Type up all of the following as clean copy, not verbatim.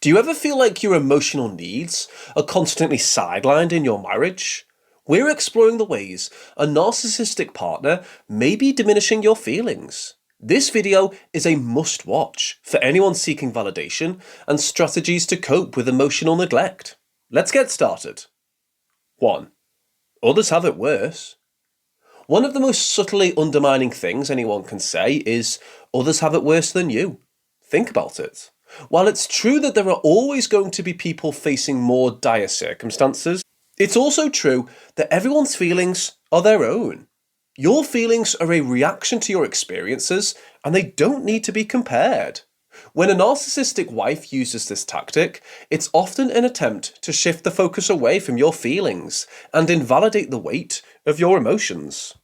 Do you ever feel like your emotional needs are constantly sidelined in your marriage? We're exploring the ways a narcissistic partner may be diminishing your feelings. This video is a must-watch for anyone seeking validation and strategies to cope with emotional neglect. Let's get started. 1. Others have it worse. One of the most subtly undermining things anyone can say is, others have it worse than you. Think about it. While it's true that there are always going to be people facing more dire circumstances, it's also true that everyone's feelings are their own. Your feelings are a reaction to your experiences, and they don't need to be compared. When a narcissistic wife uses this tactic, it's often an attempt to shift the focus away from your feelings and invalidate the weight of your emotions.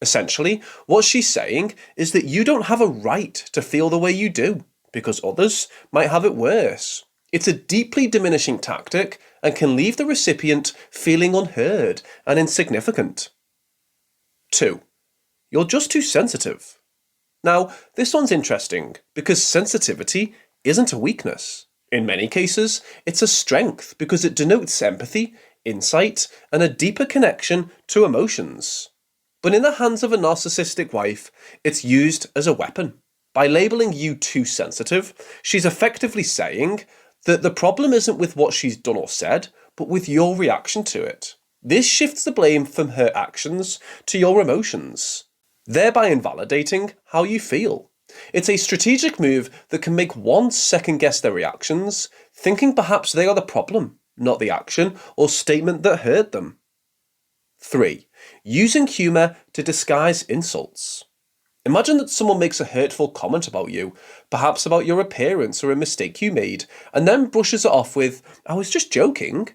Essentially, what she's saying is that you don't have a right to feel the way you do, because others might have it worse. It's a deeply diminishing tactic and can leave the recipient feeling unheard and insignificant. 2. You're just too sensitive. Now, this one's interesting because sensitivity isn't a weakness. In many cases, it's a strength because it denotes empathy, insight, and a deeper connection to emotions. But in the hands of a narcissistic wife, it's used as a weapon. By labeling you too sensitive, she's effectively saying that the problem isn't with what she's done or said, but with your reaction to it. This shifts the blame from her actions to your emotions, thereby invalidating how you feel. It's a strategic move that can make one second-guess their reactions, thinking perhaps they are the problem, not the action or statement that hurt them. 3. Using humour to disguise insults. Imagine that someone makes a hurtful comment about you, perhaps about your appearance or a mistake you made, and then brushes it off with, "I was just joking."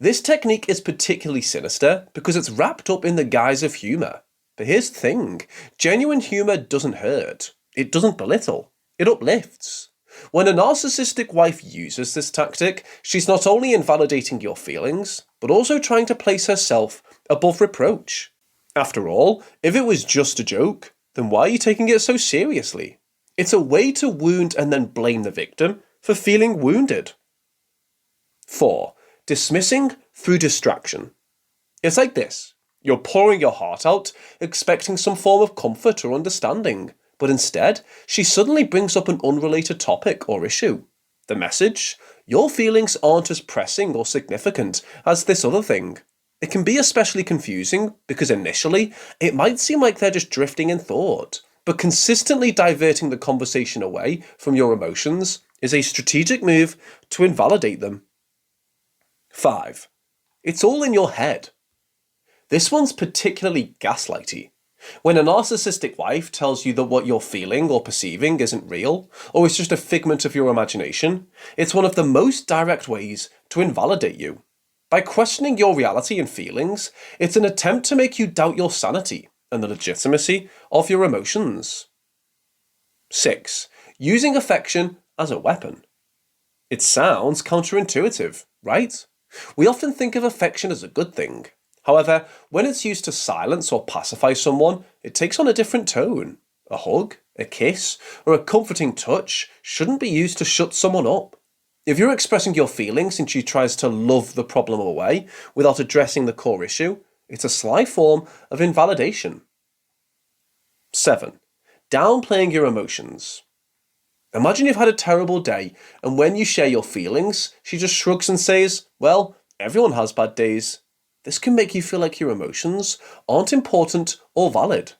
This technique is particularly sinister because it's wrapped up in the guise of humour. But here's the thing, genuine humour doesn't hurt. It doesn't belittle. It uplifts. When a narcissistic wife uses this tactic, she's not only invalidating your feelings, but also trying to place herself above reproach. After all, if it was just a joke, then why are you taking it so seriously? It's a way to wound and then blame the victim for feeling wounded. 4. Dismissing through distraction. It's like this. You're pouring your heart out, expecting some form of comfort or understanding, but instead, she suddenly brings up an unrelated topic or issue. The message? Your feelings aren't as pressing or significant as this other thing. It can be especially confusing because initially, it might seem like they're just drifting in thought, but consistently diverting the conversation away from your emotions is a strategic move to invalidate them. 5. It's all in your head. This one's particularly gaslighty. When a narcissistic wife tells you that what you're feeling or perceiving isn't real, or is just a figment of your imagination, it's one of the most direct ways to invalidate you. By questioning your reality and feelings, it's an attempt to make you doubt your sanity and the legitimacy of your emotions. 6. Using affection as a weapon. It sounds counterintuitive, right? We often think of affection as a good thing. However, when it's used to silence or pacify someone, it takes on a different tone. A hug, a kiss, or a comforting touch shouldn't be used to shut someone up. If you're expressing your feelings and she tries to love the problem away without addressing the core issue, it's a sly form of invalidation. 7. Downplaying your emotions. Imagine you've had a terrible day, and when you share your feelings, she just shrugs and says, "Well, everyone has bad days." This can make you feel like your emotions aren't important or valid.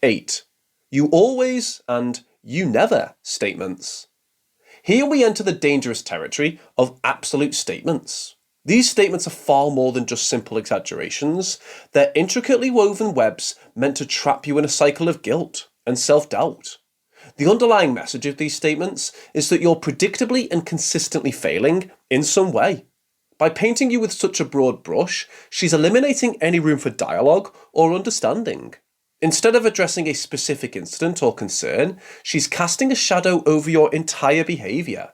8. You always and you never statements. Here we enter the dangerous territory of absolute statements. These statements are far more than just simple exaggerations. They're intricately woven webs meant to trap you in a cycle of guilt and self-doubt. The underlying message of these statements is that you're predictably and consistently failing in some way. By painting you with such a broad brush, she's eliminating any room for dialogue or understanding. Instead of addressing a specific incident or concern, she's casting a shadow over your entire behaviour.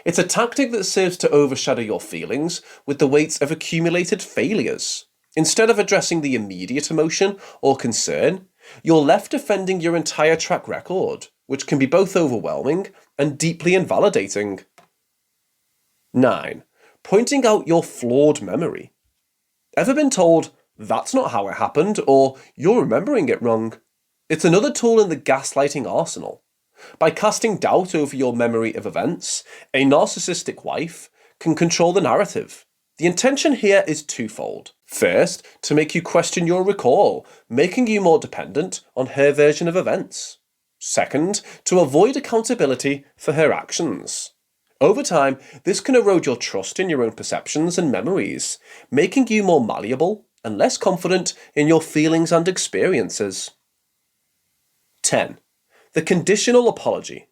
It's a tactic that serves to overshadow your feelings with the weight of accumulated failures. Instead of addressing the immediate emotion or concern, you're left defending your entire track record, which can be both overwhelming and deeply invalidating. 9. Pointing out your flawed memory. Ever been told, "That's not how it happened," or "You're remembering it wrong"? It's another tool in the gaslighting arsenal. By casting doubt over your memory of events, a narcissistic wife can control the narrative. The intention here is twofold. First, to make you question your recall, making you more dependent on her version of events. Second, to avoid accountability for her actions. Over time, this can erode your trust in your own perceptions and memories, making you more malleable and less confident in your feelings and experiences. 10. The conditional apology.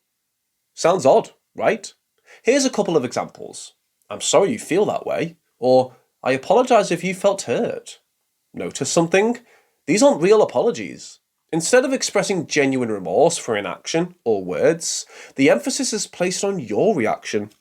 Sounds odd, right? Here's a couple of examples. "I'm sorry you feel that way," or "I apologize if you felt hurt." Notice something? These aren't real apologies. Instead of expressing genuine remorse for inaction or words, the emphasis is placed on your reaction.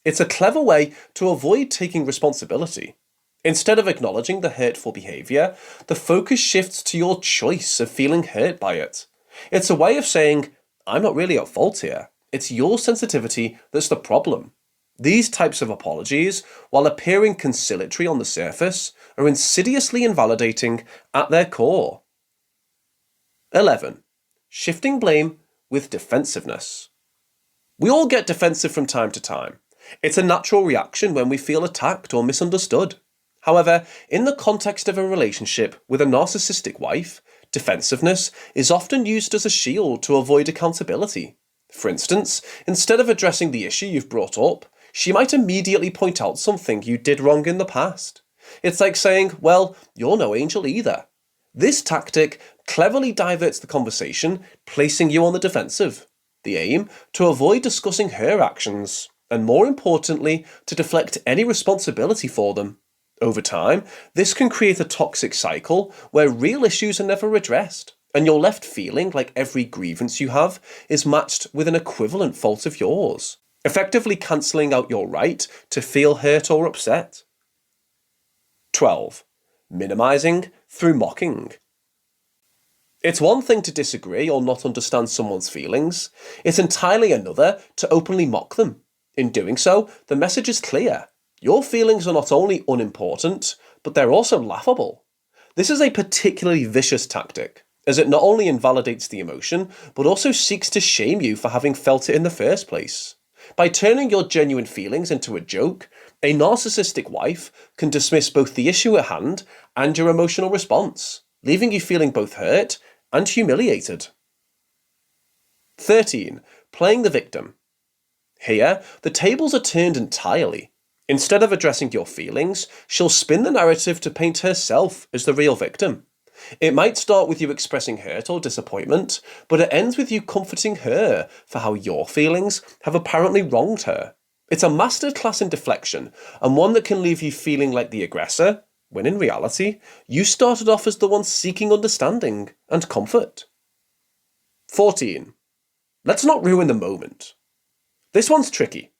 It's a clever way to avoid taking responsibility. Instead of acknowledging the hurtful behavior, the focus shifts to your choice of feeling hurt by it. It's a way of saying, "I'm not really at fault here. It's your sensitivity that's the problem." These types of apologies, while appearing conciliatory on the surface, are insidiously invalidating at their core. 11. Shifting blame with defensiveness. We all get defensive from time to time. It's a natural reaction when we feel attacked or misunderstood. However, in the context of a relationship with a narcissistic wife, defensiveness is often used as a shield to avoid accountability. For instance, instead of addressing the issue you've brought up, she might immediately point out something you did wrong in the past. It's like saying, "Well, you're no angel either." This tactic cleverly diverts the conversation, placing you on the defensive. The aim, to avoid discussing her actions, and more importantly, to deflect any responsibility for them. Over time, this can create a toxic cycle where real issues are never addressed, and you're left feeling like every grievance you have is matched with an equivalent fault of yours, effectively cancelling out your right to feel hurt or upset. 12. Minimizing through mocking. It's one thing to disagree or not understand someone's feelings. It's entirely another to openly mock them. In doing so, the message is clear. Your feelings are not only unimportant, but they're also laughable. This is a particularly vicious tactic, as it not only invalidates the emotion, but also seeks to shame you for having felt it in the first place. By turning your genuine feelings into a joke, a narcissistic wife can dismiss both the issue at hand and your emotional response, leaving you feeling both hurt and humiliated. 13. Playing the victim. Here, the tables are turned entirely. Instead of addressing your feelings, she'll spin the narrative to paint herself as the real victim. It might start with you expressing hurt or disappointment, but it ends with you comforting her for how your feelings have apparently wronged her. It's a masterclass in deflection, and one that can leave you feeling like the aggressor, when in reality, you started off as the one seeking understanding and comfort. 14. Let's not ruin the moment. This one's tricky.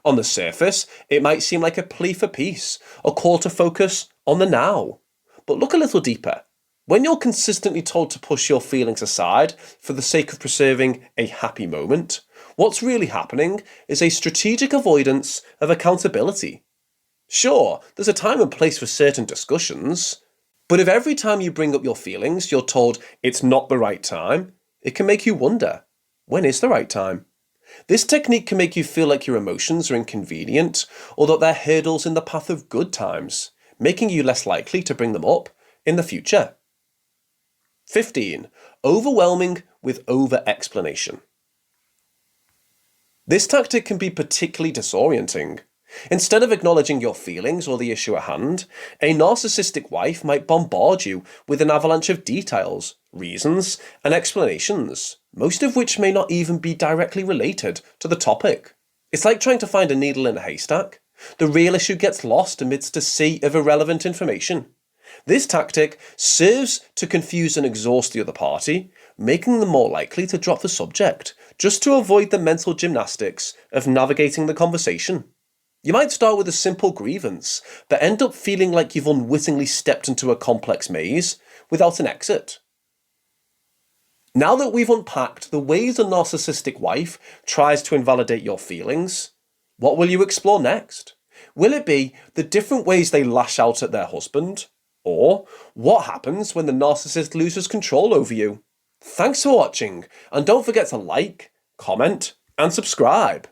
On the surface, it might seem like a plea for peace, a call to focus on the now. But look a little deeper. When you're consistently told to push your feelings aside for the sake of preserving a happy moment, what's really happening is a strategic avoidance of accountability. Sure, there's a time and place for certain discussions, but if every time you bring up your feelings you're told it's not the right time, it can make you wonder, when is the right time? This technique can make you feel like your emotions are inconvenient, or that they're hurdles in the path of good times, making you less likely to bring them up in the future. 15. Overwhelming with over-explanation. This tactic can be particularly disorienting. Instead of acknowledging your feelings or the issue at hand, a narcissistic wife might bombard you with an avalanche of details, reasons, and explanations, most of which may not even be directly related to the topic. It's like trying to find a needle in a haystack. The real issue gets lost amidst a sea of irrelevant information. This tactic serves to confuse and exhaust the other party, making them more likely to drop the subject, just to avoid the mental gymnastics of navigating the conversation. You might start with a simple grievance, but end up feeling like you've unwittingly stepped into a complex maze without an exit. Now that we've unpacked the ways a narcissistic wife tries to invalidate your feelings, what will you explore next? Will it be the different ways they lash out at their husband? Or what happens when the narcissist loses control over you? Thanks for watching, and don't forget to like, comment, and subscribe.